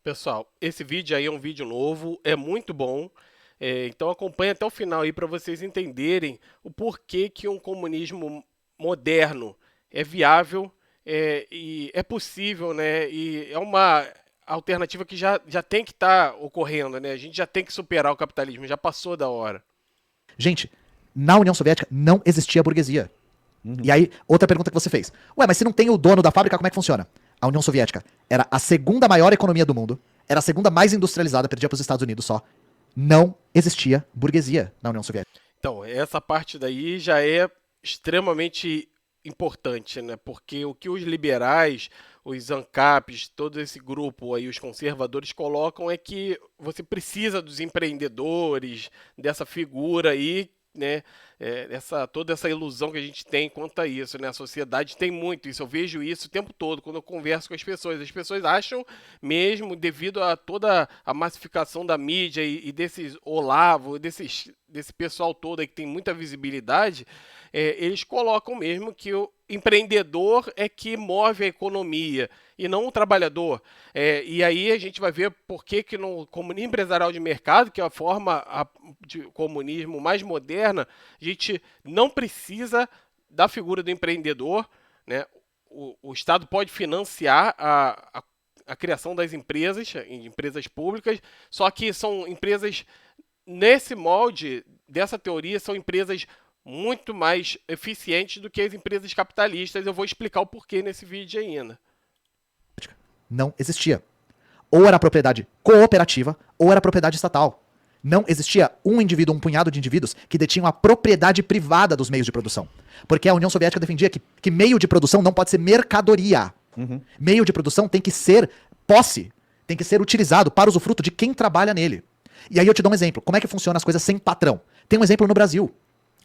Pessoal, esse vídeo aí é um vídeo novo, é muito bom. Então acompanhe até o final aí para vocês entenderem o porquê que um comunismo moderno é viável, e é possível, né? E é uma alternativa que já tem que estar ocorrendo, né? A gente já tem que superar o capitalismo, já passou da hora. Gente, na União Soviética não existia burguesia. E Uhum. aí, outra pergunta que você fez. Ué, mas se não tem o dono da fábrica, como é que funciona? A União Soviética era a segunda maior economia do mundo, era a segunda mais industrializada, perdia para os Estados Unidos só. Não existia burguesia na União Soviética. Então, essa parte daí já é extremamente importante, né? Porque o que os liberais, os ANCAPs, todo esse grupo aí, os conservadores colocam é que você precisa dos empreendedores, dessa figura aí, né? Toda essa ilusão que a gente tem quanto a isso, né? A sociedade tem muito isso. Eu vejo isso o tempo todo quando eu converso com as pessoas. As pessoas acham mesmo, devido a toda a massificação da mídia e desses Olavo, desse pessoal todo aí que tem muita visibilidade, eles colocam mesmo que o empreendedor é que move a economia e não o trabalhador. E aí a gente vai ver por que que no comunismo empresarial de mercado, que é a forma de comunismo mais moderna, a gente não precisa da figura do empreendedor, né? O Estado pode financiar a criação das empresas, empresas públicas, só que são empresas, nesse molde dessa teoria, são empresas muito mais eficientes do que as empresas capitalistas. Eu vou explicar o porquê nesse vídeo ainda. Não existia. Ou era propriedade cooperativa, ou era propriedade estatal. Não existia um indivíduo, um punhado de indivíduos que detinham a propriedade privada dos meios de produção. Porque a União Soviética defendia que meio de produção não pode ser mercadoria. Uhum. Meio de produção tem que ser posse, tem que ser utilizado para usufruto de quem trabalha nele. E aí eu te dou um exemplo. Como é que funciona as coisas sem patrão? Tem um exemplo no Brasil,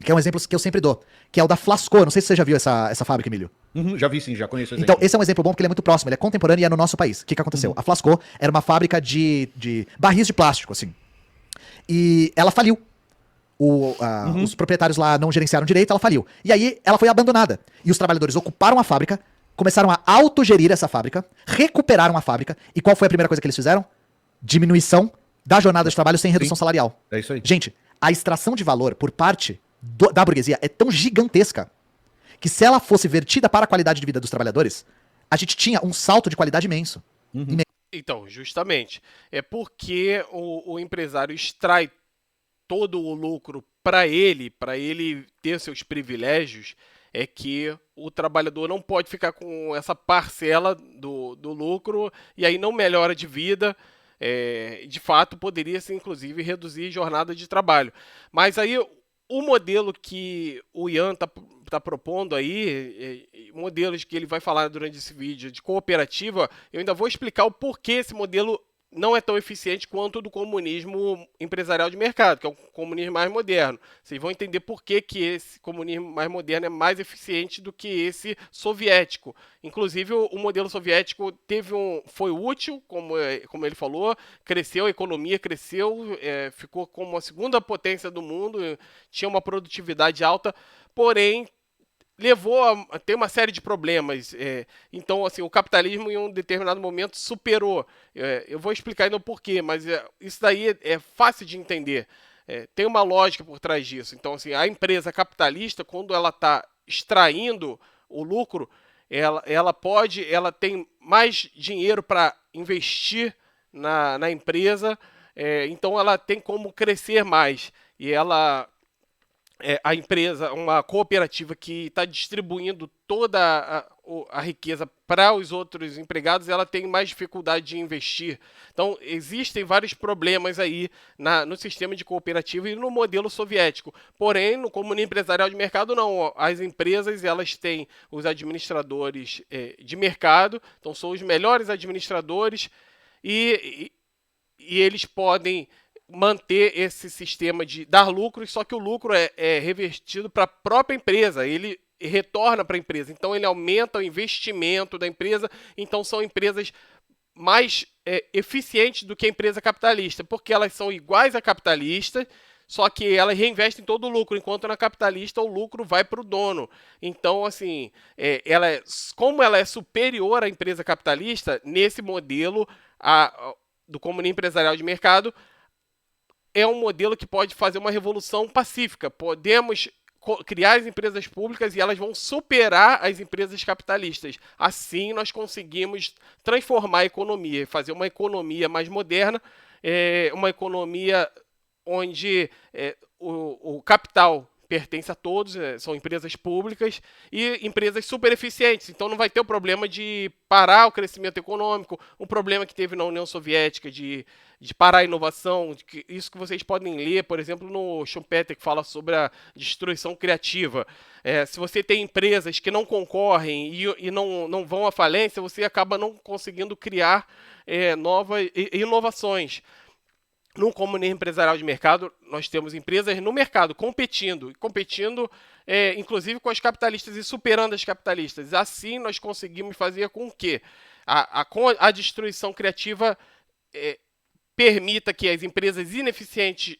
que é um exemplo que eu sempre dou, que é o da Flasco. Não sei se você já viu essa fábrica, Emílio. Uhum. Já vi sim, já conheço o Então, exemplo. esse é um exemplo bom porque ele é muito próximo, ele é contemporâneo e é no nosso país. O que aconteceu? Uhum. A Flasco era uma fábrica de barris de plástico, assim. E ela faliu. Os Uhum. proprietários lá não gerenciaram direito, ela faliu. E aí ela foi abandonada. E os trabalhadores ocuparam a fábrica, começaram a autogerir essa fábrica, recuperaram a fábrica. E qual foi a primeira coisa que eles fizeram? Diminuição da jornada de trabalho sem redução Sim, salarial. é isso aí. Gente, a extração de valor por parte da burguesia é tão gigantesca que se ela fosse vertida para a qualidade de vida dos trabalhadores, a gente tinha um salto de qualidade imenso. Uhum. Então, justamente, é porque o empresário extrai todo o lucro para ele ter seus privilégios, é que o trabalhador não pode ficar com essa parcela do lucro e aí não melhora de vida. De fato, poderia-se inclusive reduzir jornada de trabalho. Mas aí o modelo que o Ian tá propondo aí, modelos que ele vai falar durante esse vídeo de cooperativa, eu ainda vou explicar o porquê esse modelo não é tão eficiente quanto o do comunismo empresarial de mercado, que é o comunismo mais moderno. Vocês vão entender por que, que esse comunismo mais moderno é mais eficiente do que esse soviético. Inclusive, o modelo soviético foi útil, como ele falou, cresceu, a economia cresceu, ficou como a segunda potência do mundo, tinha uma produtividade alta, porém levou a ter uma série de problemas. Então, assim, o capitalismo em um determinado momento superou. Eu vou explicar ainda o porquê, mas isso daí é fácil de entender. Tem uma lógica por trás disso. Então, assim, a empresa capitalista, quando ela está extraindo o lucro, ela tem mais dinheiro para investir na empresa, então ela tem como crescer mais. E a empresa, uma cooperativa que está distribuindo toda a riqueza para os outros empregados, ela tem mais dificuldade de investir. Então, existem vários problemas aí no sistema de cooperativa e no modelo soviético. Porém, no comunismo empresarial de mercado, não. As empresas, elas têm os administradores de mercado, então são os melhores administradores e eles podem manter esse sistema de dar lucros, só que o lucro é revertido para a própria empresa, ele retorna para a empresa, então ele aumenta o investimento da empresa, então são empresas mais eficientes do que a empresa capitalista, porque elas são iguais à capitalista, só que elas reinvestem todo o lucro, enquanto na capitalista o lucro vai para o dono. Então, assim, como ela é superior à empresa capitalista, nesse modelo, a, do comunismo empresarial de mercado é um modelo que pode fazer uma revolução pacífica. Podemos criar as empresas públicas e elas vão superar as empresas capitalistas. Assim, nós conseguimos transformar a economia, fazer uma economia mais moderna, uma economia onde o capital pertence a todos, são empresas públicas e empresas super eficientes. Então não vai ter o problema de parar o crescimento econômico, um problema que teve na União Soviética de parar a inovação, isso que vocês podem ler, por exemplo, no Schumpeter, que fala sobre a destruição criativa. Se você tem empresas que não concorrem e não vão à falência, você acaba não conseguindo criar novas inovações. No comunismo empresarial de mercado, nós temos empresas no mercado competindo, inclusive com as capitalistas e superando as capitalistas. Assim, nós conseguimos fazer com que a destruição criativa permita que as empresas ineficientes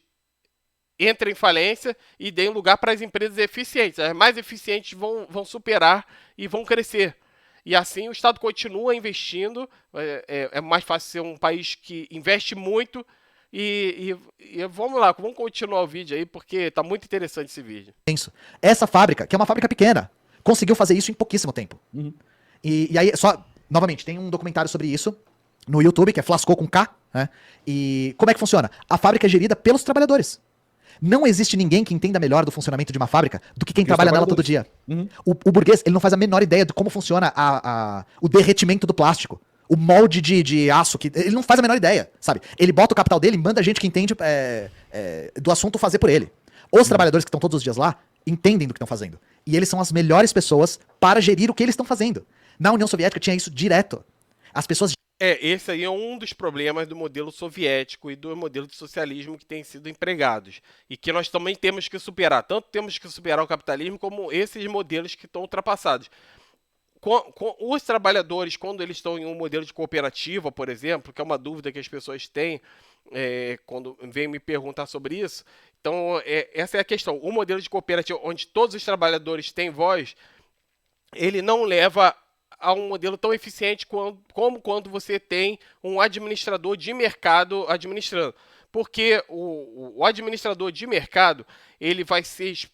entrem em falência e deem lugar para as empresas eficientes. As mais eficientes vão superar e vão crescer. E assim o Estado continua investindo. É mais fácil ser um país que investe muito. E vamos lá, vamos continuar o vídeo aí, porque tá muito interessante esse vídeo. Essa fábrica, que é uma fábrica pequena, conseguiu fazer isso em pouquíssimo tempo. E aí, só, novamente, tem um documentário sobre isso no YouTube, que é Flascou com K, né? E como é que funciona? A fábrica é gerida pelos trabalhadores. Não existe ninguém que entenda melhor do funcionamento de uma fábrica do que quem trabalha nela todo dia. O burguês, ele não faz a menor ideia de como funciona o derretimento do plástico. O molde de aço, que ele não faz a menor ideia, sabe? Ele bota o capital dele e manda a gente que entende do assunto fazer por ele. Os trabalhadores que estão todos os dias lá entendem do que estão fazendo. E eles são as melhores pessoas para gerir o que eles estão fazendo. Na União Soviética tinha isso direto. As pessoas... Esse aí é um dos problemas do modelo soviético e do modelo de socialismo que tem sido empregados. E que nós também temos que superar. Tanto temos que superar o capitalismo como esses modelos que estão ultrapassados. Os trabalhadores, quando eles estão em um modelo de cooperativa, por exemplo, que é uma dúvida que as pessoas têm quando vêm me perguntar sobre isso. Então, essa é a questão. O modelo de cooperativa, onde todos os trabalhadores têm voz, ele não leva a um modelo tão eficiente como quando você tem um administrador de mercado administrando. Porque o administrador de mercado, ele vai se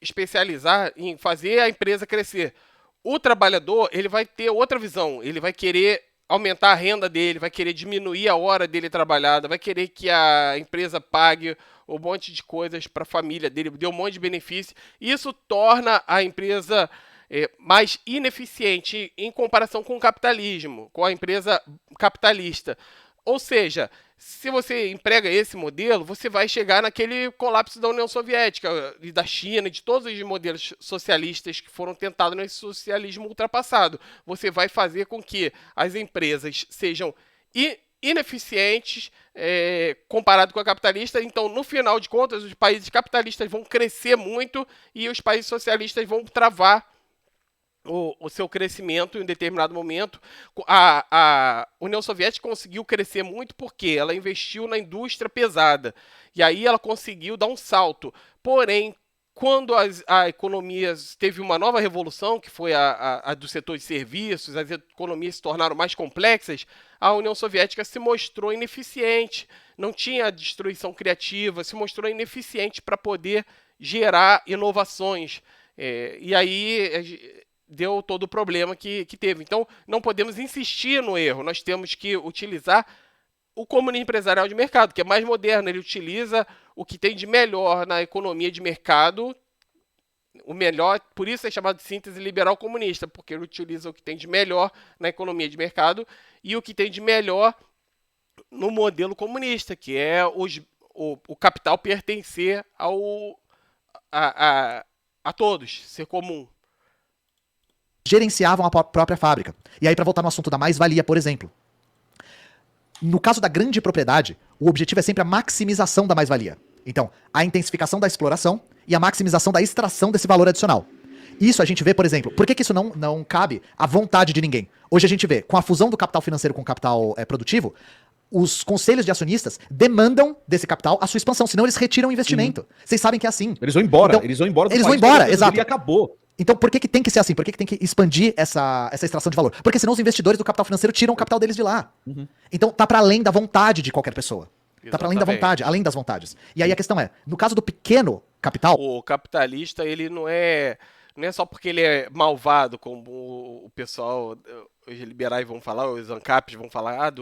especializar em fazer a empresa crescer. O trabalhador, ele vai ter outra visão, ele vai querer aumentar a renda dele, vai querer diminuir a hora dele trabalhada, vai querer que a empresa pague um monte de coisas para a família dele, dê um monte de benefício. Isso torna a empresa mais ineficiente em comparação com o capitalismo, com a empresa capitalista. Ou seja, se você emprega esse modelo, você vai chegar naquele colapso da União Soviética e da China e de todos os modelos socialistas que foram tentados nesse socialismo ultrapassado. Você vai fazer com que as empresas sejam ineficientes comparado com a capitalista. Então, no final de contas, os países capitalistas vão crescer muito e os países socialistas vão travar o seu crescimento em um determinado momento. A União Soviética conseguiu crescer muito porque ela investiu na indústria pesada. E aí ela conseguiu dar um salto. Porém, quando a economia teve uma nova revolução, que foi a do setor de serviços, as economias se tornaram mais complexas, a União Soviética se mostrou ineficiente. Não tinha destruição criativa, se mostrou ineficiente para poder gerar inovações. E aí deu todo o problema que teve. Então, não podemos insistir no erro. Nós temos que utilizar o comunismo empresarial de mercado, que é mais moderno. Ele utiliza o que tem de melhor na economia de mercado, o melhor, por isso é chamado de síntese liberal comunista, porque ele utiliza o que tem de melhor na economia de mercado e o que tem de melhor no modelo comunista, que é o capital pertencer a todos, ser comum. Gerenciavam a própria fábrica. E aí, para voltar no assunto da mais-valia, por exemplo. No caso da grande propriedade, o objetivo é sempre a maximização da mais-valia. Então, a intensificação da exploração e a maximização da extração desse valor adicional. Isso a gente vê, por exemplo, por que isso não cabe à vontade de ninguém? Hoje a gente vê, com a fusão do capital financeiro com o capital produtivo, os conselhos de acionistas demandam desse capital a sua expansão, senão eles retiram o investimento. Vocês sabem que é assim. Eles vão embora, então, eles vão embora do eles país, vão embora, exato. E acabou. Então, por que que tem que ser assim? Por que que tem que expandir essa extração de valor? Porque senão os investidores do capital financeiro tiram o capital deles de lá. Então, tá para além da vontade de qualquer pessoa. Tá para além da vontade, além das vontades. E aí a questão é, no caso do pequeno capital... O capitalista, ele não é só porque ele é malvado, como o pessoal, os liberais vão falar, os ANCAPs vão falar,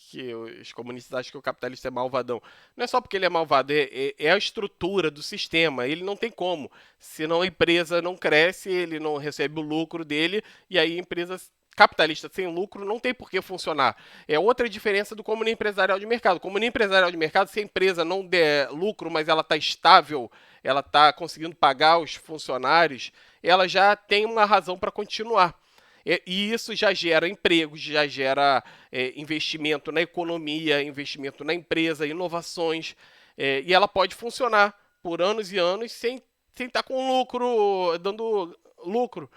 que os comunistas acham que o capitalista é malvadão. Não é só porque ele é malvado, é a estrutura do sistema. Ele não tem como. Senão a empresa não cresce, ele não recebe o lucro dele, e aí a empresa capitalista sem lucro não tem por que funcionar. É outra diferença do comunismo empresarial de mercado. O comunismo empresarial de mercado, se a empresa não der lucro, mas ela está estável, ela está conseguindo pagar os funcionários, ela já tem uma razão para continuar. E isso já gera empregos, já gera investimento na economia, investimento na empresa, inovações, e ela pode funcionar por anos e anos sem estar com lucro, dando lucro.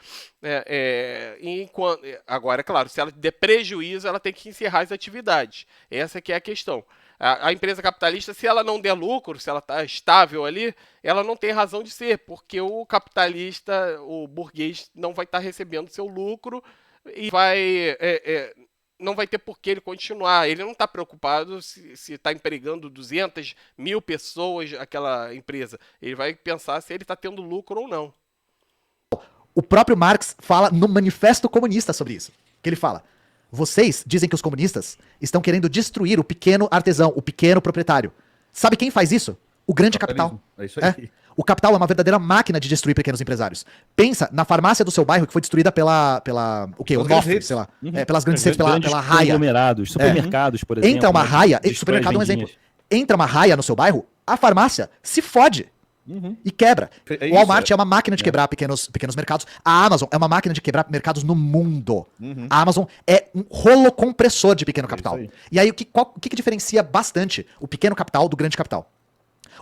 Agora, é claro, se ela der prejuízo, ela tem que encerrar as atividades. Essa que é a questão. A empresa capitalista, se ela não der lucro, se ela está estável ali, ela não tem razão de ser, porque o capitalista, o burguês, não vai estar recebendo seu lucro e não vai ter por que ele continuar. Ele não está preocupado se está empregando 200 mil pessoas aquela empresa. Ele vai pensar se ele está tendo lucro ou não. O próprio Marx fala no Manifesto Comunista sobre isso. Que ele fala: vocês dizem que os comunistas estão querendo destruir o pequeno artesão, o pequeno proprietário. Sabe quem faz isso? O grande capital. É isso aí. O capital é uma verdadeira máquina de destruir pequenos empresários. Pensa na farmácia do seu bairro que foi destruída pela o quê? O NOF, sei lá. Pelas grandes redes, pela Raia. Aglomerados, supermercados, por exemplo. Entra uma Raia, supermercado é um exemplo. Entra uma Raia no seu bairro, a farmácia se fode. E quebra. O Walmart é uma máquina de quebrar pequenos mercados. A Amazon é uma máquina de quebrar mercados no mundo. A Amazon é um rolo compressor de pequeno capital. E aí, o que diferencia bastante o pequeno capital do grande capital?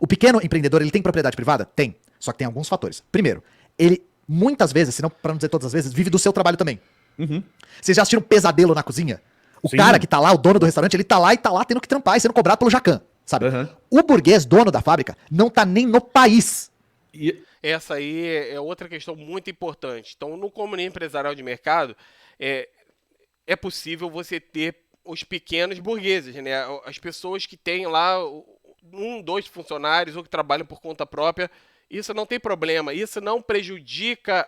O pequeno empreendedor, ele tem propriedade privada? Tem. Só que tem alguns fatores. Primeiro, ele muitas vezes, se não para não dizer todas as vezes, vive do seu trabalho também. Vocês já assistiram Pesadelo na Cozinha? O cara que tá lá, o dono do restaurante, ele tá lá tendo que trampar e sendo cobrado pelo Jacan. Sabe? O burguês, dono da fábrica, não tá nem no país. Essa aí é outra questão muito importante. Então, no comunismo empresarial de mercado, é possível você ter os pequenos burgueses, né? As pessoas que têm lá 1, 2 funcionários ou que trabalham por conta própria. Isso não tem problema. Isso não prejudica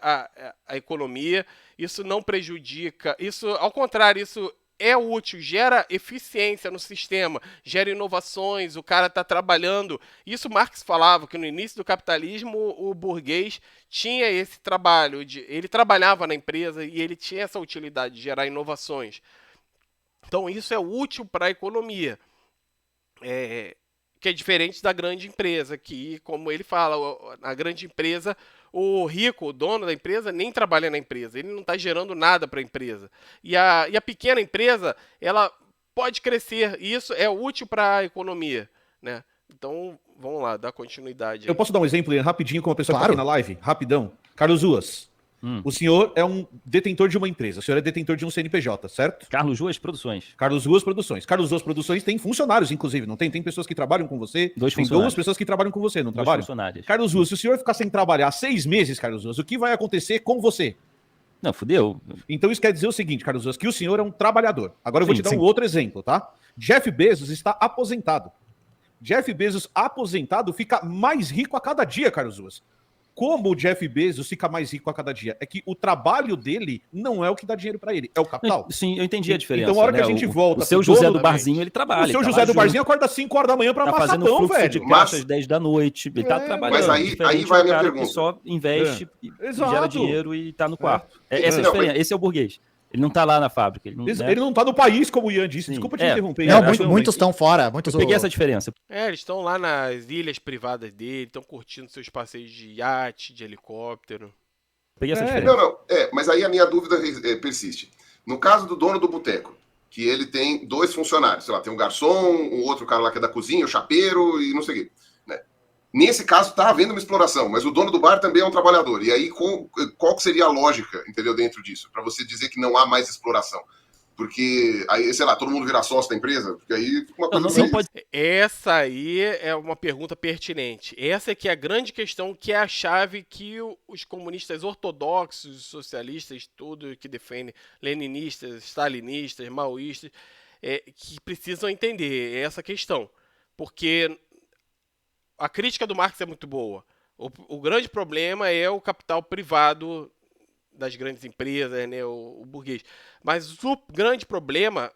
a economia. Isso não prejudica. Isso, ao contrário, isso é útil, gera eficiência no sistema, gera inovações, o cara está trabalhando. Isso Marx falava, que no início do capitalismo o burguês tinha esse trabalho, ele trabalhava na empresa e ele tinha essa utilidade de gerar inovações. Então isso é útil para a economia, que é diferente da grande empresa, que, como ele fala, a grande empresa, o rico, o dono da empresa, nem trabalha na empresa, ele não está gerando nada para a empresa. E a pequena empresa, ela pode crescer, e isso é útil para a economia, né? Então, vamos lá, dar continuidade aí. Eu posso dar um exemplo rapidinho com uma pessoa que está aqui na live? Rapidão. Carlos Ruas. O senhor é um detentor de uma empresa, o senhor é detentor de um CNPJ, certo? Carlos Ruas Produções. Carlos Ruas Produções. Carlos Ruas Produções tem funcionários, inclusive, não tem? Tem pessoas que trabalham com você. Tem 2 pessoas que trabalham com você, não trabalham? Funcionários. Carlos Ruas, se o senhor ficar sem trabalhar 6 meses, Carlos Ruas, o que vai acontecer com você? Não, fudeu. Então isso quer dizer o seguinte, Carlos Ruas, que o senhor é um trabalhador. Agora eu vou te dar um outro exemplo, tá? Jeff Bezos está aposentado. Jeff Bezos aposentado fica mais rico a cada dia, Carlos Ruas. Como o Jeff Bezos fica mais rico a cada dia? É que o trabalho dele não é o que dá dinheiro pra ele, é o capital. Sim, eu entendi a diferença. Então, a hora que a gente volta... O seu José do barzinho, ele trabalha. O seu José do barzinho acorda às 5 horas da manhã pra amassar pão, velho. De caixa às 10 da noite. Ele tá trabalhando. Mas aí vai a minha pergunta. Que só investe, gera dinheiro e tá no quarto. Essa é a diferença. Esse é o burguês. Ele não tá lá na fábrica. Ele não tá no país, como o Ian disse. Desculpa te interromper. Não, muitos estão fora. Eu peguei essa diferença. Eles estão lá nas ilhas privadas dele, estão curtindo seus passeios de iate, de helicóptero. Peguei essa diferença. Não. Mas aí a minha dúvida persiste. No caso do dono do boteco, que ele tem 2 funcionários, sei lá, tem um garçom, um outro cara lá que é da cozinha, o chapeiro e não sei o quê. Né? Nesse caso, está havendo uma exploração, mas o dono do bar também é um trabalhador. E aí, qual que seria a lógica, entendeu, dentro disso? Para você dizer que não há mais exploração. Porque aí, sei lá, todo mundo vira sócio da empresa? Porque aí fica uma coisa... Não pode... Essa aí é uma pergunta pertinente. Essa é que é a grande questão, que é a chave que os comunistas ortodoxos, socialistas, tudo que defendem, leninistas, stalinistas, maoístas, que precisam entender essa questão. Porque a crítica do Marx é muito boa. O grande problema é o capital privado das grandes empresas, né, o burguês. Mas o grande problema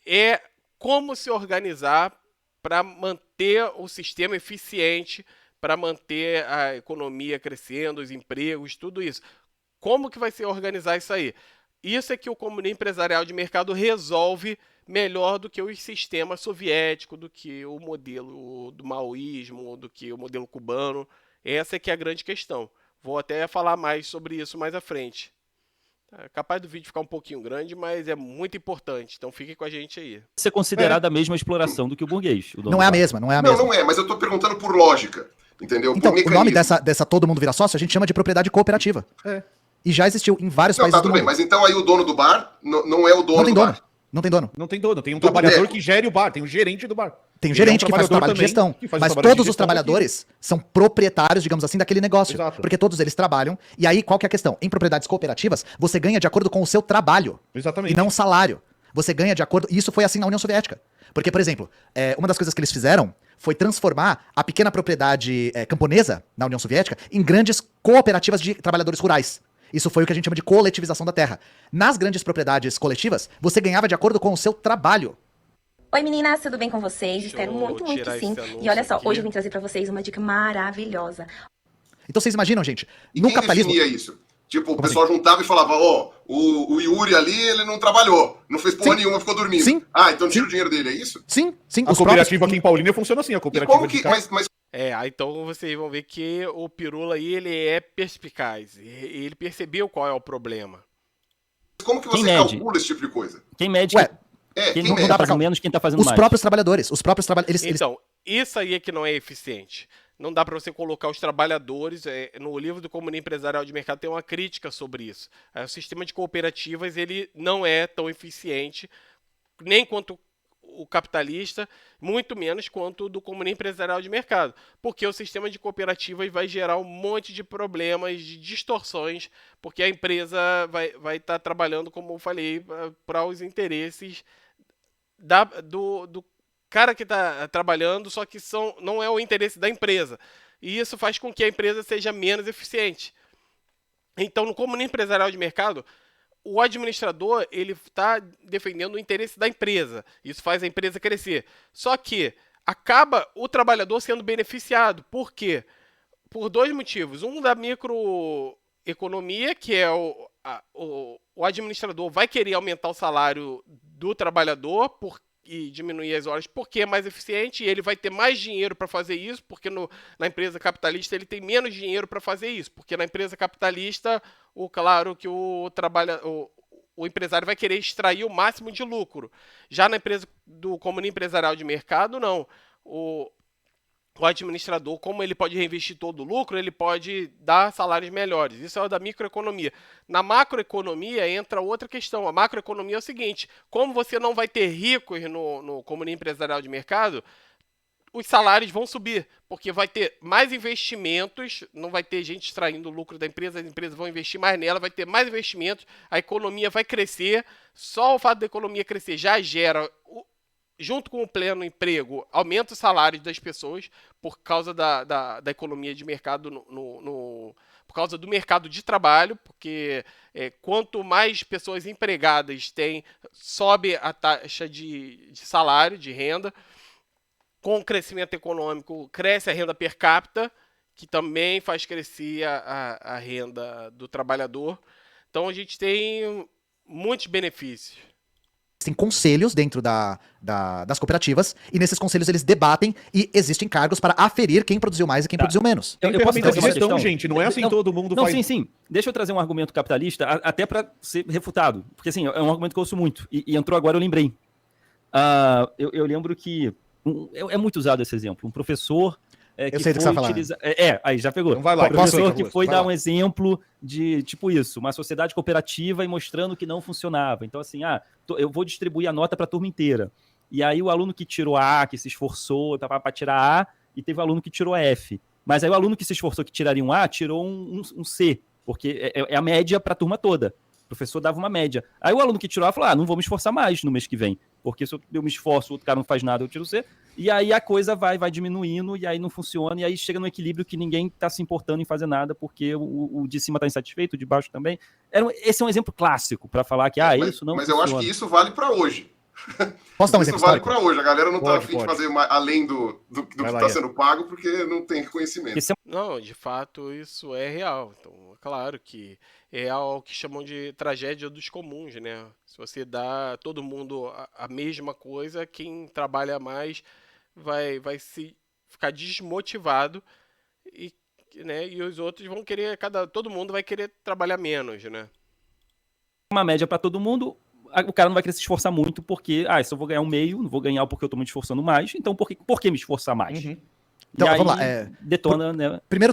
é como se organizar para manter o sistema eficiente, para manter a economia crescendo, os empregos, tudo isso. Como que vai se organizar isso aí? Isso é que o comunismo empresarial de mercado resolve melhor do que o sistema soviético, do que o modelo do maoísmo, do que o modelo cubano. Essa é que é a grande questão. Vou até falar mais sobre isso mais à frente. É capaz do vídeo ficar um pouquinho grande, mas é muito importante. Então fique com a gente aí. Ser considerada a mesma exploração do que o burguês. Não é a mesma, não é a mesma. Não é, mas eu tô perguntando por lógica, entendeu? Então, por o nome dessa todo mundo vira sócio, a gente chama de propriedade cooperativa. E já existiu em vários países do mundo. Bem, mas então aí o dono do bar não é o dono do bar. Não tem dono. Não tem dono. Tem um trabalhador que gere o bar, tem um gerente do bar. Tem um gerente que faz o trabalho de gestão. Mas todos os trabalhadores são proprietários, digamos assim, daquele negócio. Exato. Porque todos eles trabalham. E aí, qual que é a questão? Em propriedades cooperativas, você ganha de acordo com o seu trabalho. Exatamente. E não o salário. Você ganha de acordo... E isso foi assim na União Soviética. Porque, por exemplo, uma das coisas que eles fizeram foi transformar a pequena propriedade camponesa na União Soviética em grandes cooperativas de trabalhadores rurais. Isso foi o que a gente chama de coletivização da terra. Nas grandes propriedades coletivas, você ganhava de acordo com o seu trabalho. Oi meninas, tudo bem com vocês? Espero muito que sim. E olha só, hoje eu vim trazer pra vocês uma dica maravilhosa. Então vocês imaginam, gente, e no quem capitalismo... definia isso? Tipo, o pessoal juntava e falava, o Yuri ali, ele não trabalhou, não fez porra nenhuma, ficou dormindo. Sim. Então tira o dinheiro dele, é isso? Sim. A cooperativa aqui em Paulínia funciona assim, a cooperativa como que, mas Então vocês vão ver que o Pirula aí, ele é perspicaz. Ele percebeu qual é o problema. como que você calcula esse tipo de coisa? Quem mede? Quem não dá pra fazendo menos, quem tá fazendo mais. Os próprios trabalhadores. Então, isso aí é que não é eficiente. Não dá para você colocar os trabalhadores... no livro do Comunismo Empresarial de Mercado tem uma crítica sobre isso. O sistema de cooperativas ele não é tão eficiente, nem quanto o capitalista, muito menos quanto o do comunismo empresarial de mercado. Porque o sistema de cooperativas vai gerar um monte de problemas, de distorções, porque a empresa vai estar trabalhando, como eu falei, para os interesses do cara que está trabalhando, só que não é o interesse da empresa. E isso faz com que a empresa seja menos eficiente. Então, no comunismo empresarial de mercado, o administrador ele está defendendo o interesse da empresa. Isso faz a empresa crescer. Só que acaba o trabalhador sendo beneficiado. Por quê? Por dois motivos. Um da microeconomia, que é o administrador vai querer aumentar o salário do trabalhador e diminuir as horas porque é mais eficiente, e ele vai ter mais dinheiro para fazer isso, porque na empresa capitalista ele tem menos dinheiro para fazer isso, porque na empresa capitalista, claro que o empresário vai querer extrair o máximo de lucro. Já na empresa do comunismo empresarial de mercado, não. O administrador, como ele pode reinvestir todo o lucro, ele pode dar salários melhores. Isso é o da microeconomia. Na macroeconomia entra outra questão. A macroeconomia é o seguinte: como você não vai ter ricos no comunismo empresarial de mercado, os salários vão subir, porque vai ter mais investimentos, não vai ter gente extraindo o lucro da empresa, as empresas vão investir mais nela, vai ter mais investimentos, a economia vai crescer. Só o fato da economia crescer já gera... junto com o pleno emprego, aumenta o salário das pessoas por causa da economia de mercado, por causa do mercado de trabalho, porque quanto mais pessoas empregadas tem, sobe a taxa de salário, de renda. Com o crescimento econômico, cresce a renda per capita, que também faz crescer a renda do trabalhador. Então a gente tem muitos benefícios. Tem conselhos dentro das cooperativas, e nesses conselhos eles debatem e existem cargos para aferir quem produziu mais e quem produziu menos. Eu posso trazer uma questão, gente, não é assim todo mundo faz... Sim. Deixa eu trazer um argumento capitalista, até para ser refutado, porque assim, é um argumento que eu ouço muito, e entrou agora, eu lembrei. Eu lembro que, é muito usado esse exemplo, um professor Eu sei do que você vai falar. Aí já pegou. Então vai lá. O professor que foi dar um exemplo de, tipo isso, uma sociedade cooperativa e mostrando que não funcionava. Então, assim, eu vou distribuir a nota para a turma inteira. E aí o aluno que tirou A, que se esforçou para tirar A, e teve o aluno que tirou F. Mas aí o aluno que se esforçou que tiraria um A, tirou um C, porque é a média para a turma toda. O professor dava uma média. Aí o aluno que tirou A falou, não vou me esforçar mais no mês que vem, porque se eu me esforço, o outro cara não faz nada, eu tiro C. E aí a coisa vai diminuindo, e aí não funciona, e aí chega no equilíbrio que ninguém está se importando em fazer nada, porque o de cima está insatisfeito, o de baixo também. Esse é um exemplo clássico para falar que isso não Mas funciona. eu acho que isso vale para hoje. Posso dar um exemplo Isso vale histórico? para hoje. A galera não está afim de Pode. fazer além do que está sendo pago, porque não tem reconhecimento. Não, de fato, isso é real. Então, é claro que é algo que chamam de tragédia dos comuns, né? Se você dá todo mundo a mesma coisa, quem trabalha mais vai se ficar desmotivado e, né, e os outros vão querer, todo mundo vai querer trabalhar menos, né? Uma média para todo mundo, o cara não vai querer se esforçar muito, porque, se eu vou ganhar um meio, não vou ganhar porque eu tô me esforçando mais, então por que me esforçar mais? Uhum. Então, e vamos aí, lá. Detona, né? Primeiro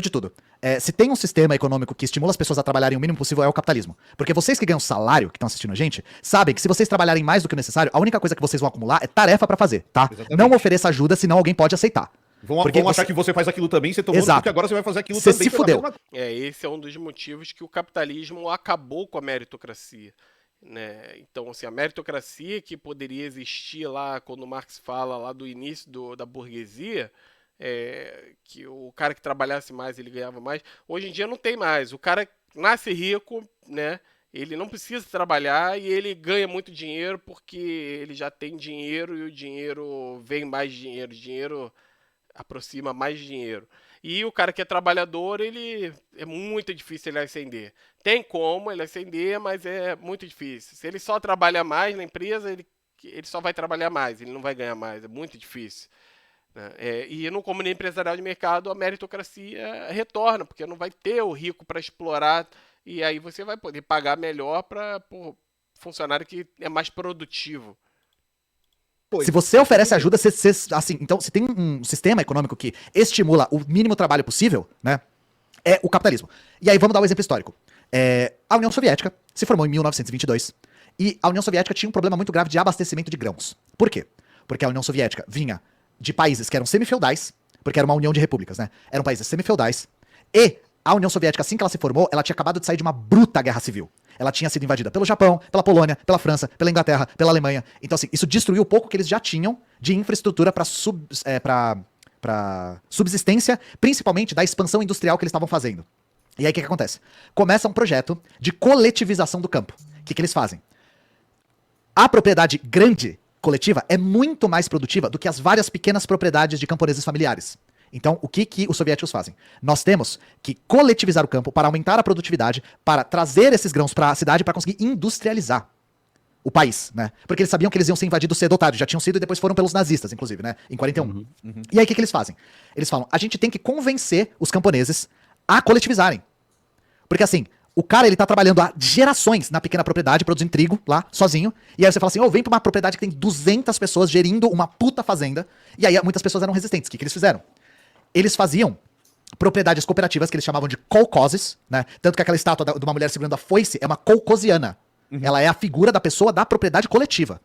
de tudo, se tem um sistema econômico que estimula as pessoas a trabalharem o mínimo possível, é o capitalismo. Porque vocês que ganham salário, que estão assistindo a gente, sabem que se vocês trabalharem mais do que o necessário, a única coisa que vocês vão acumular é tarefa pra fazer, tá? Exatamente. Não ofereça ajuda, senão alguém pode aceitar. Vão achar que você faz aquilo também, você tomou, porque agora você vai fazer aquilo você também. Se fudeu. Esse é um dos motivos que o capitalismo acabou com a meritocracia. Né? Então, assim, a meritocracia que poderia existir lá, quando Marx fala lá do início da burguesia, que o cara que trabalhasse mais, ele ganhava mais. Hoje em dia não tem mais. O cara nasce rico, né? Ele não precisa trabalhar e ele ganha muito dinheiro porque ele já tem dinheiro e o dinheiro vem mais dinheiro. O dinheiro aproxima mais dinheiro. E o cara que é trabalhador, ele é muito difícil ele ascender. Tem como ele ascender, mas é muito difícil. Se ele só trabalha mais na empresa, ele só vai trabalhar mais, ele não vai ganhar mais. É muito difícil. E no comunismo empresarial de mercado, a meritocracia retorna, porque não vai ter o rico para explorar, e aí você vai poder pagar melhor para funcionário que é mais produtivo. Se você oferece ajuda, assim, então se tem um sistema econômico que estimula o mínimo trabalho possível, né, é o capitalismo. E aí vamos dar um exemplo histórico. A União Soviética se formou em 1922 e a União Soviética tinha um problema muito grave de abastecimento de grãos. Por quê? Porque a União Soviética vinha de países que eram semifeudais, porque era uma união de repúblicas, né? Eram países semifeudais. E a União Soviética, assim que ela se formou, ela tinha acabado de sair de uma bruta guerra civil. Ela tinha sido invadida pelo Japão, pela Polônia, pela França, pela Inglaterra, pela Alemanha. Então, assim, isso destruiu o pouco que eles já tinham de infraestrutura para subsistência, principalmente da expansão industrial que eles estavam fazendo. E aí, o que acontece? Começa um projeto de coletivização do campo. O que eles fazem? A propriedade grande coletiva é muito mais produtiva do que as várias pequenas propriedades de camponeses familiares. Então, o que os soviéticos fazem? Nós temos que coletivizar o campo para aumentar a produtividade, para trazer esses grãos para a cidade, para conseguir industrializar o país, né? Porque eles sabiam que eles iam ser invadidos cedo ou tarde, já tinham sido e depois foram pelos nazistas, inclusive, né? Em 41. E aí, o que eles fazem? Eles falam, a gente tem que convencer os camponeses a coletivizarem. Porque assim, o cara, ele tá trabalhando há gerações na pequena propriedade, produzindo trigo lá, sozinho. E aí você fala assim, vem pra uma propriedade que tem 200 pessoas gerindo uma puta fazenda. E aí muitas pessoas eram resistentes. O que eles fizeram? Eles faziam propriedades cooperativas que eles chamavam de kolkhozes, né? Tanto que aquela estátua de uma mulher segurando a foice é uma kolkhoziana. Ela é a figura da pessoa da propriedade coletiva.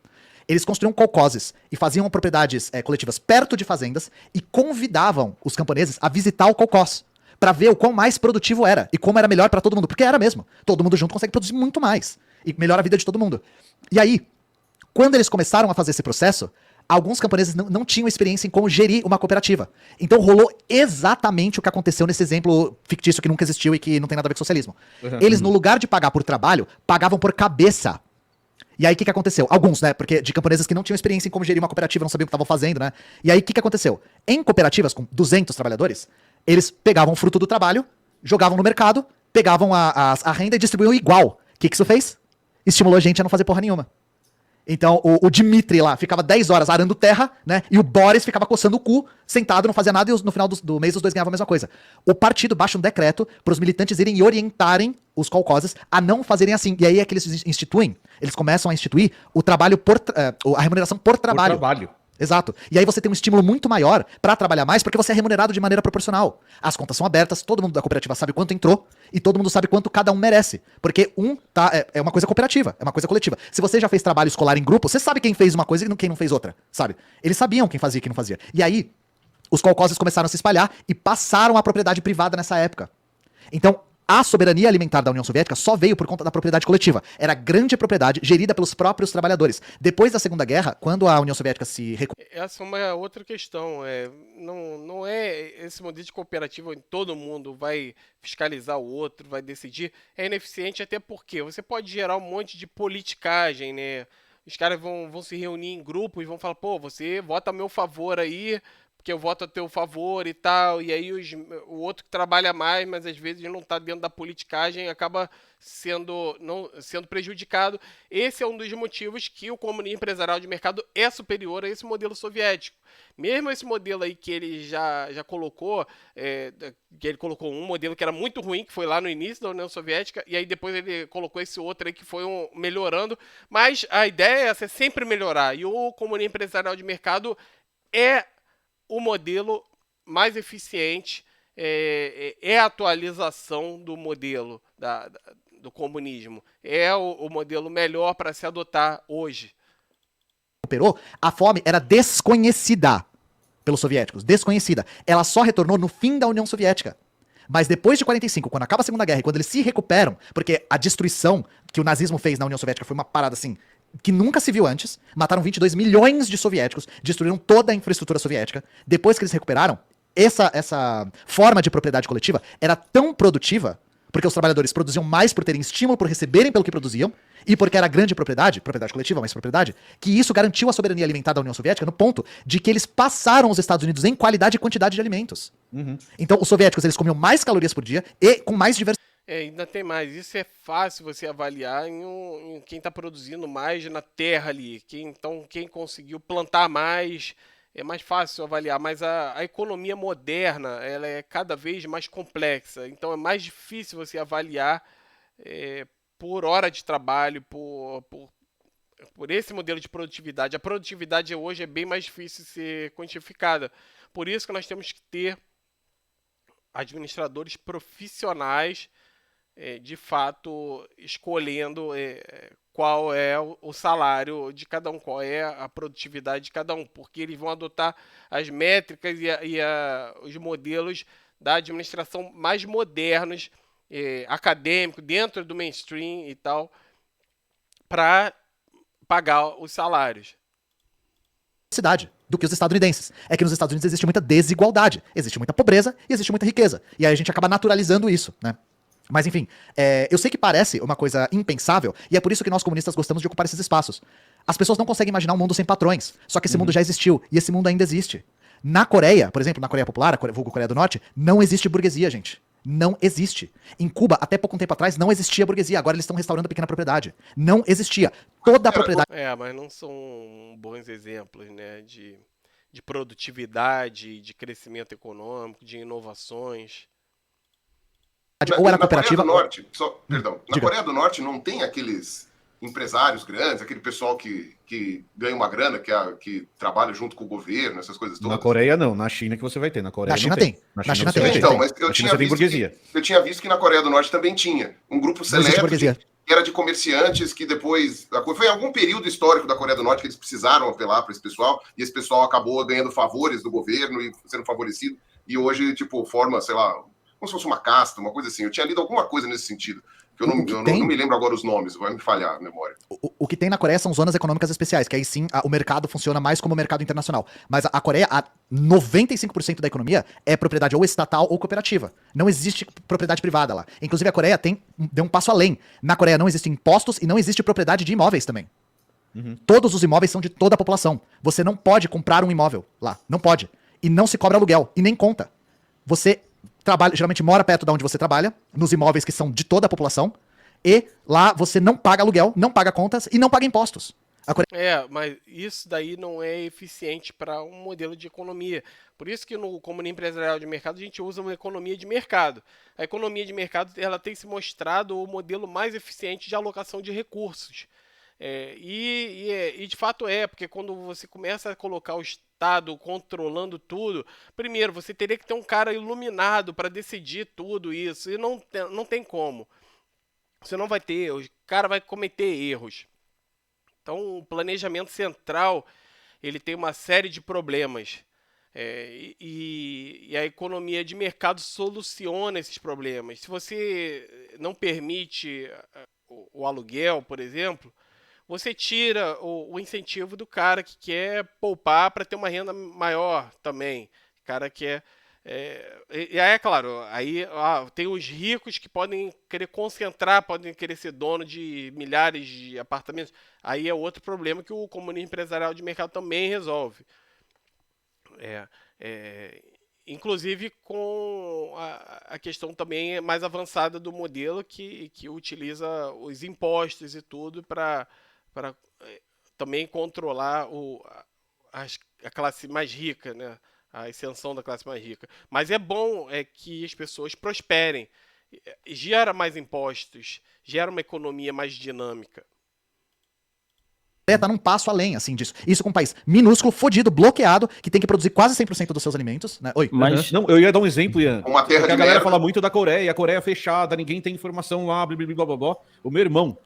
Eles construíam kolkhozes e faziam propriedades coletivas perto de fazendas e convidavam os camponeses a visitar o kolkhoz pra ver o quão mais produtivo era e como era melhor pra todo mundo. Porque era mesmo. Todo mundo junto consegue produzir muito mais. E melhora a vida de todo mundo. E aí, quando eles começaram a fazer esse processo, alguns camponeses não tinham experiência em como gerir uma cooperativa. Então rolou exatamente o que aconteceu nesse exemplo fictício que nunca existiu e que não tem nada a ver com socialismo. Eles, no lugar de pagar por trabalho, pagavam por cabeça. E aí o que aconteceu? Alguns, né? Porque de camponeses que não tinham experiência em como gerir uma cooperativa, não sabiam o que estavam fazendo, né? E aí o que aconteceu? Em cooperativas com 200 trabalhadores, eles pegavam o fruto do trabalho, jogavam no mercado, pegavam a renda e distribuíam igual. O que isso fez? Estimulou a gente a não fazer porra nenhuma. Então, o Dmitry lá ficava 10 horas arando terra, né? E o Boris ficava coçando o cu, sentado, não fazia nada, e no final do mês os dois ganhavam a mesma coisa. O partido baixa um decreto para os militantes irem e orientarem os kolkhozes a não fazerem assim. E aí é que eles começam a instituir o trabalho a remuneração por trabalho. Exato. E aí você tem um estímulo muito maior pra trabalhar mais, porque você é remunerado de maneira proporcional. As contas são abertas, todo mundo da cooperativa sabe quanto entrou e todo mundo sabe quanto cada um merece. Porque é uma coisa cooperativa, é uma coisa coletiva. Se você já fez trabalho escolar em grupo, você sabe quem fez uma coisa e quem não fez outra, sabe? Eles sabiam quem fazia e quem não fazia. E aí, os kolkhozes começaram a se espalhar e passaram à propriedade privada nessa época. Então, a soberania alimentar da União Soviética só veio por conta da propriedade coletiva. Era grande propriedade gerida pelos próprios trabalhadores. Depois da Segunda Guerra, quando a União Soviética se Essa é uma outra questão. Não é esse modelo de cooperativa onde todo mundo vai fiscalizar o outro, vai decidir. É ineficiente até porque você pode gerar um monte de politicagem, né? Os caras vão se reunir em grupos e vão falar, pô, você vota a meu favor aí, porque eu voto a teu favor e tal, e aí o outro que trabalha mais, mas às vezes não está dentro da politicagem, acaba sendo prejudicado. Esse é um dos motivos que o comunismo empresarial de mercado é superior a esse modelo soviético. Mesmo esse modelo aí que ele já colocou, que ele colocou um modelo que era muito ruim, que foi lá no início da União Soviética, e aí depois ele colocou esse outro aí que foi melhorando, mas a ideia é essa, é sempre melhorar, e o comunismo empresarial de mercado é o modelo mais eficiente, é a atualização do modelo do comunismo. É o modelo melhor para se adotar hoje. recuperou, a fome era desconhecida pelos soviéticos. Desconhecida. Ela só retornou no fim da União Soviética. Mas depois de 45, quando acaba a Segunda Guerra e quando eles se recuperam, porque a destruição que o nazismo fez na União Soviética foi uma parada assim que nunca se viu antes. Mataram 22 milhões de soviéticos, destruíram toda a infraestrutura soviética. Depois que eles recuperaram, essa forma de propriedade coletiva era tão produtiva, porque os trabalhadores produziam mais por terem estímulo, por receberem pelo que produziam, e porque era grande propriedade coletiva, mais propriedade, que isso garantiu a soberania alimentar da União Soviética no ponto de que eles passaram os Estados Unidos em qualidade e quantidade de alimentos. Então os soviéticos eles comiam mais calorias por dia e com mais diversidade. Ainda tem mais. Isso é fácil você avaliar em quem está produzindo mais na terra ali. Quem conseguiu plantar mais, é mais fácil avaliar. Mas a economia moderna, ela é cada vez mais complexa. Então é mais difícil você avaliar por hora de trabalho, por esse modelo de produtividade. A produtividade hoje é bem mais difícil de ser quantificada. Por isso que nós temos que ter administradores profissionais de fato escolhendo qual é o salário de cada um, qual é a produtividade de cada um, porque eles vão adotar as métricas e os modelos da administração mais modernos, acadêmico, dentro do mainstream e tal, para pagar os salários. Do que os estadunidenses. É que nos Estados Unidos existe muita desigualdade, existe muita pobreza e existe muita riqueza. E aí a gente acaba naturalizando isso, né? Mas enfim, eu sei que parece uma coisa impensável, e é por isso que nós comunistas gostamos de ocupar esses espaços. As pessoas não conseguem imaginar um mundo sem patrões, só que esse mundo já existiu, e esse mundo ainda existe. Na Coreia, por exemplo, na Coreia Popular, vulgo Coreia do Norte, não existe burguesia, gente. Não existe. Em Cuba, até pouco tempo atrás, não existia burguesia, agora eles estão restaurando a pequena propriedade. Não existia. Toda a propriedade... mas não são bons exemplos, né, de produtividade, de crescimento econômico, de inovações... ou era cooperativa... Na Coreia do Norte, perdão, na Coreia do Norte não tem aqueles empresários grandes, aquele pessoal que ganha uma grana, que trabalha junto com o governo, essas coisas todas? Na Coreia não, na China que você vai ter, na Coreia na China tem. Na China tem. Então, mas eu tinha visto que na Coreia do Norte também tinha um grupo seleto que era de comerciantes que depois... Foi em algum período histórico da Coreia do Norte que eles precisaram apelar para esse pessoal, e esse pessoal acabou ganhando favores do governo e sendo favorecido, e hoje, tipo, forma, sei lá, como se fosse uma casta, uma coisa assim. Eu tinha lido alguma coisa nesse sentido. Eu não me lembro agora os nomes, vai me falhar a memória. O que tem na Coreia são zonas econômicas especiais, que aí sim o mercado funciona mais como mercado internacional. Mas a Coreia, 95% da economia é propriedade ou estatal ou cooperativa. Não existe propriedade privada lá. Inclusive a Coreia deu um passo além. Na Coreia não existem impostos e não existe propriedade de imóveis também. Todos os imóveis são de toda a população. Você não pode comprar um imóvel lá. Não pode. E não se cobra aluguel. E nem conta. Você geralmente mora perto de onde você trabalha, nos imóveis que são de toda a população, e lá você não paga aluguel, não paga contas e não paga impostos. Mas isso daí não é eficiente para um modelo de economia. Por isso que no comunismo empresarial de mercado a gente usa uma economia de mercado. A economia de mercado ela tem se mostrado o modelo mais eficiente de alocação de recursos. E de fato porque quando você começa a colocar o Estado controlando tudo, primeiro, você teria que ter um cara iluminado para decidir tudo isso, e não tem como. Você não vai ter, o cara vai cometer erros. Então, o planejamento central, ele tem uma série de problemas. E a economia de mercado soluciona esses problemas. Se você não permite o aluguel, por exemplo, você tira o incentivo do cara que quer poupar para ter uma renda maior também. O cara quer. E aí, é claro, aí tem os ricos que podem querer concentrar, podem querer ser dono de milhares de apartamentos. Aí é outro problema que o comunismo empresarial de mercado também resolve. Inclusive com a questão também mais avançada do modelo que utiliza os impostos e tudo para também controlar a classe mais rica, né? A ascensão da classe mais rica. Mas é bom que as pessoas prosperem. Gera mais impostos, gera uma economia mais dinâmica. Tá num passo além, assim, disso. Isso com um país minúsculo, fodido, bloqueado, que tem que produzir quase 100% dos seus alimentos, né? Oi. Mas Não, eu ia dar um exemplo, Ian. Uma terra Porque de a galera merda. fala muito da Coreia, a Coreia é fechada, ninguém tem informação lá, blá, blá, blá, blá, blá. O meu irmão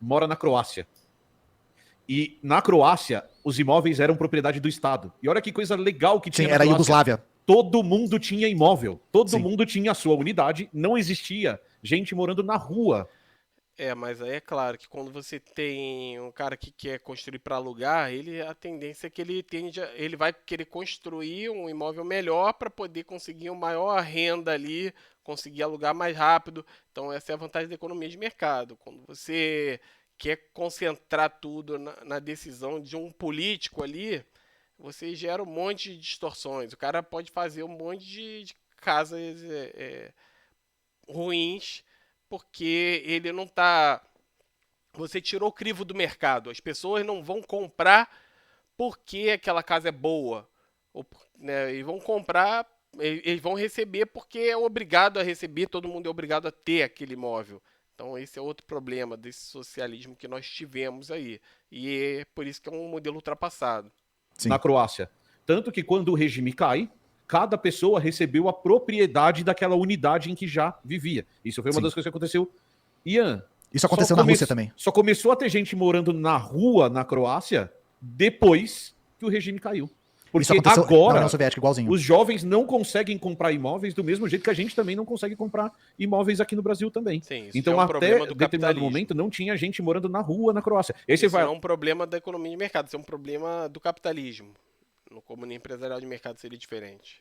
mora na Croácia. E na Croácia, os imóveis eram propriedade do Estado. E olha que coisa legal que tinha Sim, na era a Croácia. Yugoslávia. Todo mundo tinha imóvel. Todo Sim. mundo tinha a sua unidade. Não existia gente morando na rua. Mas aí é claro que quando você tem um cara que quer construir para alugar, a tendência é que ele vai querer construir um imóvel melhor para poder conseguir uma maior renda ali, conseguir alugar mais rápido. Então essa é a vantagem da economia de mercado. Quando você quer concentrar tudo na decisão de um político ali, você gera um monte de distorções. O cara pode fazer um monte de casas ruins, porque ele não está. Você tirou o crivo do mercado. As pessoas não vão comprar porque aquela casa é boa. Né, e vão comprar, eles vão receber porque é obrigado a receber, todo mundo é obrigado a ter aquele imóvel. Então esse é outro problema desse socialismo que nós tivemos aí. E é por isso que é um modelo ultrapassado. Sim. Na Croácia. Tanto que quando o regime cai, cada pessoa recebeu a propriedade daquela unidade em que já vivia. Isso foi uma das coisas que aconteceu. Ian, isso aconteceu na Rússia também. Só começou a ter gente morando na rua na Croácia depois que o regime caiu. Porque isso aconteceu agora na União Soviética, igualzinho. Os jovens não conseguem comprar imóveis do mesmo jeito que a gente também não consegue comprar imóveis aqui no Brasil também. Sim, isso então é um até problema do determinado capitalismo. momento não tinha gente morando na rua na Croácia. Isso não é um problema da economia de mercado, isso é um problema do capitalismo. No comunismo empresarial de mercado seria diferente.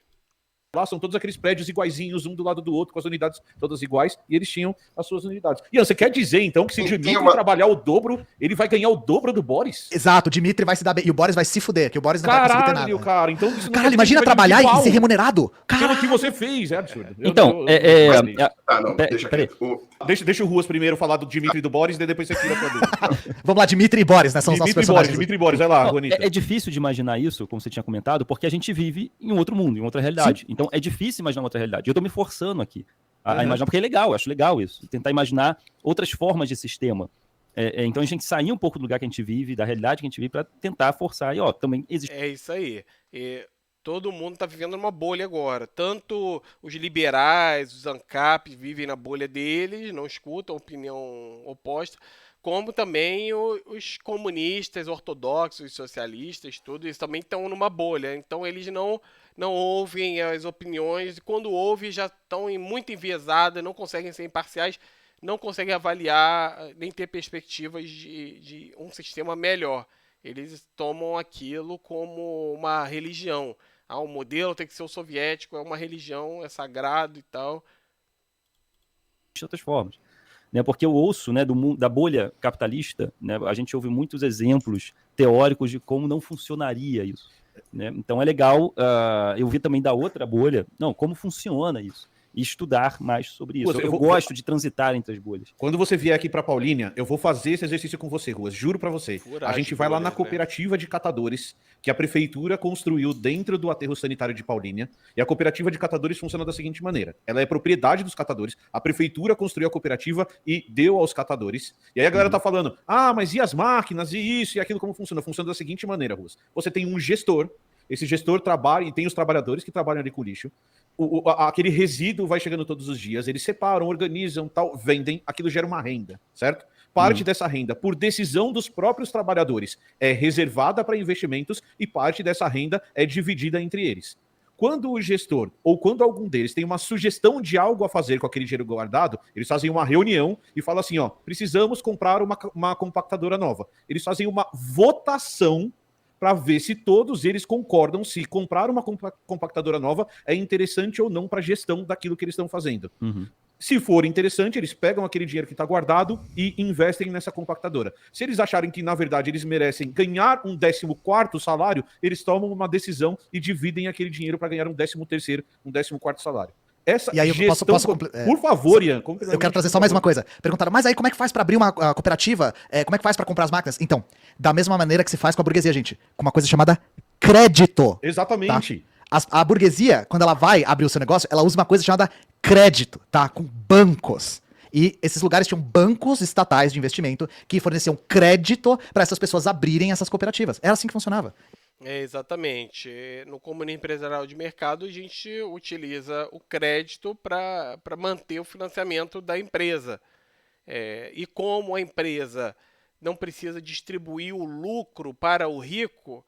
Lá são todos aqueles prédios iguaizinhos, um do lado do outro, com as unidades todas iguais, e eles tinham as suas unidades. Ian, você quer dizer, então, que se o Dmitry trabalhar o dobro, ele vai ganhar o dobro do Boris? Exato, o Dmitry vai se dar bem, e o Boris vai se fuder, que o Boris não vai conseguir ter nada. Cara, então isso não Caralho, imagina trabalhar e ser remunerado. Pelo que você fez, é absurdo. Então, deixa quieto. Deixa o Ruas primeiro falar do Dmitry e do Boris, e depois você tira pra dele. Vamos lá, Dmitry e Boris, né? São os nossos personagens. Dmitry e Boris, vai lá, Juanita. É difícil de imaginar isso, como você tinha comentado, porque a gente vive em um outro mundo, em outra realidade. Sim. Então é difícil imaginar outra realidade. Eu tô me forçando aqui a imaginar, porque é legal, eu acho legal isso. Tentar imaginar outras formas de sistema. Então a gente sair um pouco do lugar que a gente vive, da realidade que a gente vive, para tentar forçar. E também existe. É isso aí. Todo mundo está vivendo numa bolha agora. Tanto os liberais, os ANCAP vivem na bolha deles, não escutam a opinião oposta, como também os comunistas, ortodoxos, socialistas, tudo isso também estão numa bolha. Então eles não ouvem as opiniões, e quando ouvem já estão muito enviesadas, não conseguem ser imparciais, não conseguem avaliar, nem ter perspectivas de um sistema melhor. Eles tomam aquilo como uma religião. O modelo tem que ser o soviético, é uma religião, é sagrado e tal. De outras formas. Porque eu ouço, da bolha capitalista, a gente ouve muitos exemplos teóricos de como não funcionaria isso. Então é legal eu vi também da outra bolha, como funciona isso. e estudar mais sobre isso. Ruas, Eu gosto de transitar entre as bolhas. Quando você vier aqui para Paulínia, eu vou fazer esse exercício com você, Ruas. Juro para você. Furagem A gente vai lá na bolhas, né? cooperativa de catadores que a prefeitura construiu dentro do aterro sanitário de Paulínia. E a cooperativa de catadores funciona da seguinte maneira: ela é propriedade dos catadores, a prefeitura construiu a cooperativa e deu aos catadores. E aí a galera tá falando: ah, mas e as máquinas, e isso e aquilo, como funciona? Funciona da seguinte maneira, Ruas. Você tem um gestor, esse gestor trabalha e tem os trabalhadores que trabalham ali com lixo. Aquele resíduo vai chegando todos os dias, eles separam, organizam, tal, vendem, aquilo gera uma renda, certo? Parte dessa renda, por decisão dos próprios trabalhadores, é reservada para investimentos e parte dessa renda é dividida entre eles. Quando o gestor ou quando algum deles tem uma sugestão de algo a fazer com aquele dinheiro guardado, eles fazem uma reunião e falam assim, ó, precisamos comprar uma compactadora nova. Eles fazem uma votação para ver se todos eles concordam se comprar uma compactadora nova é interessante ou não para a gestão daquilo que eles estão fazendo. Se for interessante, eles pegam aquele dinheiro que está guardado e investem nessa compactadora. Se eles acharem que, na verdade, eles merecem ganhar um 14º salário, eles tomam uma decisão e dividem aquele dinheiro para ganhar um 13º, um 14º salário. Essa E aí eu gestão, por favor, Ian. Eu quero trazer só mais uma coisa. Perguntaram, mas aí como é que faz pra abrir uma cooperativa? Como é que faz pra comprar as máquinas? Então, da mesma maneira que se faz com a burguesia, gente. Com uma coisa chamada crédito. Exatamente. Tá? A burguesia, quando ela vai abrir o seu negócio, ela usa uma coisa chamada crédito, tá? Com bancos. E esses lugares tinham bancos estatais de investimento que forneciam crédito para essas pessoas abrirem essas cooperativas. Era assim que funcionava. Exatamente. No comunismo empresarial de mercado, a gente utiliza o crédito para manter o financiamento da empresa. E como a empresa não precisa distribuir o lucro para o rico,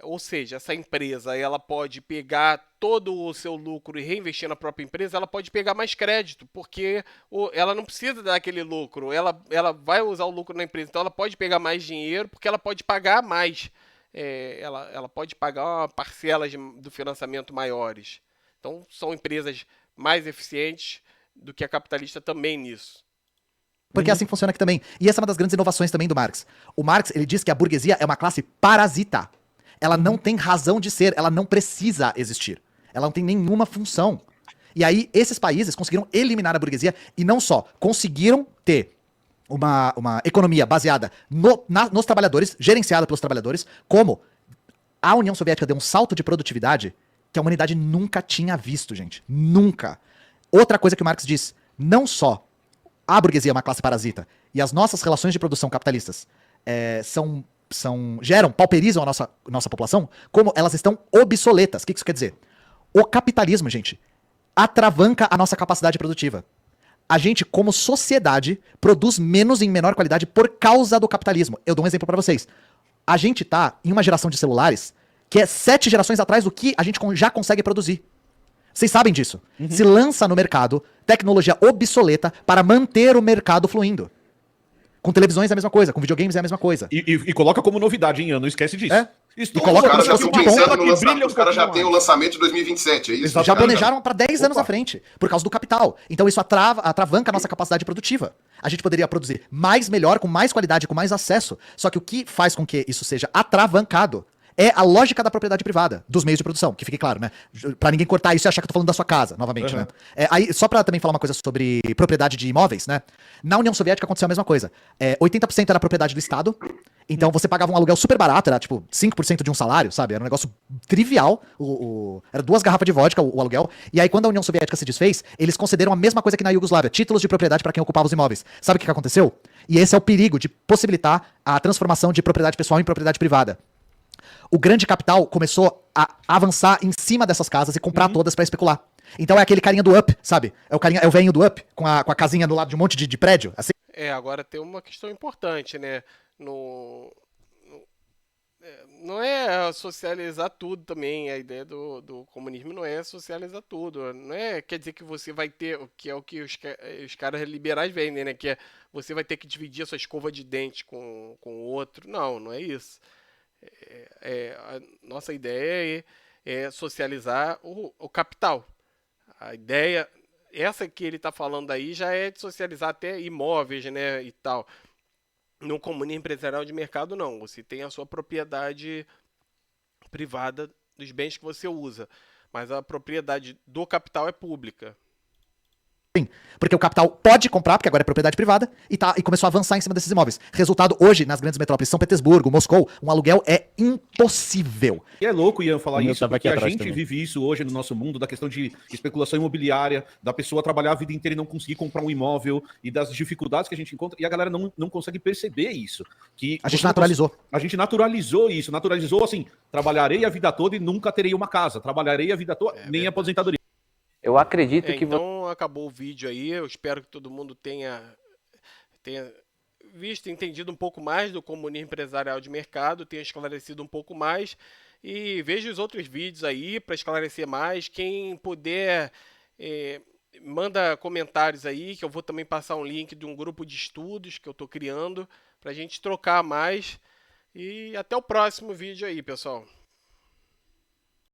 ou seja, essa empresa ela pode pegar todo o seu lucro e reinvestir na própria empresa, ela pode pegar mais crédito, porque ela não precisa daquele lucro, ela vai usar o lucro na empresa, então ela pode pegar mais dinheiro porque ela pode pagar mais. Ela pode pagar parcelas do financiamento maiores. Então, são empresas mais eficientes do que a capitalista também nisso. Porque é assim que funciona aqui também. E essa é uma das grandes inovações também do Marx. O Marx, ele diz que a burguesia é uma classe parasita. Ela não tem razão de ser, ela não precisa existir. Ela não tem nenhuma função. E aí, esses países conseguiram eliminar a burguesia e não só conseguiram ter uma economia baseada nos trabalhadores, gerenciada pelos trabalhadores, como a União Soviética deu um salto de produtividade que a humanidade nunca tinha visto, gente. Nunca. Outra coisa que o Marx diz, não só a burguesia é uma classe parasita e as nossas relações de produção capitalistas pauperizam a nossa população, como elas estão obsoletas. O que isso quer dizer? O capitalismo, gente, atravanca a nossa capacidade produtiva. A gente, como sociedade, produz menos e em menor qualidade por causa do capitalismo. Eu dou um exemplo pra vocês. A gente tá em uma geração de celulares que é 7 gerações atrás do que a gente já consegue produzir. Vocês sabem disso. Se lança no mercado tecnologia obsoleta para manter o mercado fluindo. Com televisões é a mesma coisa, com videogames é a mesma coisa. E coloca como novidade, hein, Ian? Não esquece disso. E coloca como se fosse de bom. Os caras já têm o lançamento de 2027, é isso? Exatamente. Já planejaram para 10 anos à frente, por causa do capital. Então isso atravanca a nossa capacidade produtiva. A gente poderia produzir mais, melhor, com mais qualidade, com mais acesso. Só que o que faz com que isso seja atravancado é a lógica da propriedade privada, dos meios de produção, que fique claro, né? Pra ninguém cortar isso e achar que eu tô falando da sua casa, novamente, né? Aí, só pra também falar uma coisa sobre propriedade de imóveis, né? Na União Soviética aconteceu a mesma coisa. 80% era propriedade do Estado, então você pagava um aluguel super barato, era tipo 5% de um salário, sabe? Era um negócio trivial, era 2 garrafas de vodka o aluguel, e aí quando a União Soviética se desfez, eles concederam a mesma coisa que na Iugoslávia, títulos de propriedade pra quem ocupava os imóveis. Sabe o que aconteceu? E esse é o perigo de possibilitar a transformação de propriedade pessoal em propriedade privada. O grande capital começou a avançar em cima dessas casas e comprar todas pra especular. Então é aquele carinha do Up, sabe? É o velhinho do Up, com a casinha do lado de um monte de prédio. Assim. Agora tem uma questão importante, né? Não é socializar tudo também. A ideia do comunismo não é socializar tudo. Não quer dizer que você vai ter, que é o que os caras liberais vendem, né? Que é você vai ter que dividir a sua escova de dente com o outro. Não é isso. A nossa ideia é socializar o capital. A ideia, essa que ele está falando aí, já é de socializar até imóveis, né, e tal. No comunismo empresarial de mercado, não. Você tem a sua propriedade privada dos bens que você usa, mas a propriedade do capital é pública. Porque o capital pode comprar, porque agora é propriedade privada, e começou a avançar em cima desses imóveis. Resultado, hoje, nas grandes metrópoles, São Petersburgo, Moscou, um aluguel é impossível. E é louco, Ian, falar isso, porque a gente também vive isso hoje no nosso mundo, da questão de especulação imobiliária, da pessoa trabalhar a vida inteira e não conseguir comprar um imóvel, e das dificuldades que a gente encontra, e a galera não consegue perceber isso. Que a gente naturalizou. A gente naturalizou isso, naturalizou assim, trabalharei a vida toda e nunca terei uma casa, trabalharei a vida toda, nem aposentadoria. Eu acredito que... Então acabou o vídeo aí, eu espero que todo mundo tenha visto, entendido um pouco mais do comunismo empresarial de mercado, tenha esclarecido um pouco mais, e veja os outros vídeos aí para esclarecer mais. Quem puder, manda comentários aí, que eu vou também passar um link de um grupo de estudos que eu estou criando, para a gente trocar mais, e até o próximo vídeo aí, pessoal.